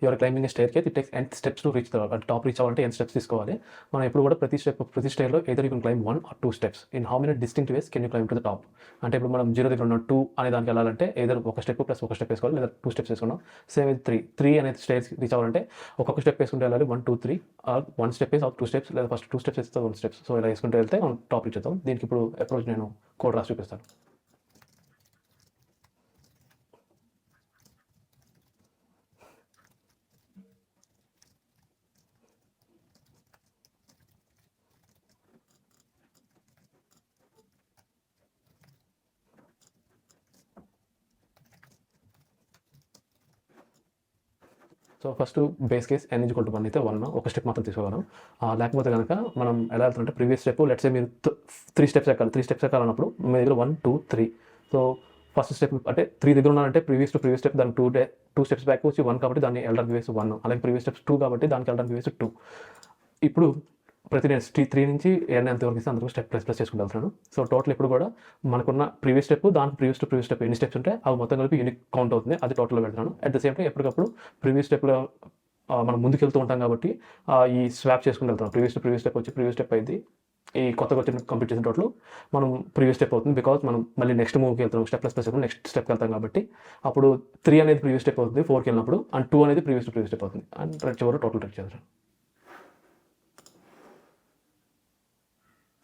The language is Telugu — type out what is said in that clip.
You're climbing staircase it takes ఎంత steps to reach the top reach అవ్వాలంటే ఎంత స్టెప్స్ తీసుకోవాలి. మనం ఎప్పుడు కూడా ప్రతి స్టేర్లో either you can climb 1 or 2 steps. In how many distinct ways can you climb to the top. అంటే ఇప్పుడు మనం 0 దగ్గర ఉన్న 2 అనే దానికి వెళ్ళాలంటే ఏదర్ ఒక స్టెప్ ప్లస్ ఒక స్టెప్ వేసుకోవాలి, లేదా 2 steps వేసుకున్నాం. సేమ్ విత్ 3 అనేది స్టేర్స్ రీచ్ అవ్వాలంటే ఒక్కొక్క స్టెప్ వేసుకుంటే వెళ్ళాలి. 1 2 3 ఆర్ 1 step వేసి 2 steps, లేదా ఫస్ట్ 2 steps వేస్తే 1 steps. సో ఇలా వేసుకుంటే వెళ్తే మనం టాప్ రీచ్ అవుతాం. దీనికి ఇప్పుడు అప్రోచ్ నేను కోడ్ రాసి చూపిస్తాను. So first base case n = 1 అయితే 1 ఒక స్టెప్ మాత్రం తీసుకోగలం. లేకపోతే కనుక మనం ఎలా వెళ్తుంటే ప్రీవియస్ స్టెప్ లెట్స్ సే మీరు 3 steps ఎక్కాలి. 3 steps ఎక్కాలన్నప్పుడు మీ దగ్గర 1 2 3. సో ఫస్ట్ స్టెప్ అంటే 3 దగ్గర ఉన్నారంటే ప్రీవియస్ స్టెప్ దానికి 2 steps బ్యాక్ వచ్చి 1 కాబట్టి దాన్ని వెళ్ళడానికి వేసి 1. అలాగే ప్రీవియస్ స్టెప్స్ 2 కాబట్టి దానికి వెళ్ళడానికి వేసి 2. ఇప్పుడు ప్రతి నేను 3 నుంచి n ఎంతవరకు ఇస్తే అంతవరకు స్టెప్ ప్లస్ చేసుకుంటూ వెళ్తున్నాను. సో టోటల్ ఇప్పుడు కూడా మనకున్న ప్రీవియస్ స్టెప్ దానికి ప్రీవియస్ స్టెప్ ఎన్ని స్టెప్స్ ఉంటే అవి మొత్తం కలిపి యూనిక్ కౌంట్ అవుతుంది. అది టోటల్లో పెడుతున్నాను. అట్ ద సేమ్ టైం ఎప్పటికప్పుడు ప్రీవియస్ స్టెప్లో మనం ముందుకెళ్తూ ఉంటాం కాబట్టి ఈ స్వాప్ చేసుకుంటూ వెళ్తున్నాం. ప్రీవియస్ స్టెప్ వచ్చి ప్రీవియస్ స్టెప్ అయింది. ఈ కొత్తగా వచ్చిన కంప్లీట్ చేసిన టోటల్ మనం ప్రీవియస్ స్టెప్ అవుతుంది. బికాజ్ మనం మళ్ళీ నెక్స్ట్ మూవ్కి వెళ్తాం. స్టెప్ ప్లస్ నెక్స్ట్ స్టెప్కి వెళ్తాం కాబట్టి అప్పుడు 3 అనేది ప్రీవియస్ స్టెప్ అవుతుంది 4కి వెళ్ళినప్పుడు, అండ్ 2 అనేది ప్రీవియస్ స్టెప్ అవుతుంది. అండ్ చివరి టోటల్ ట్రెక్ చేస్తాం.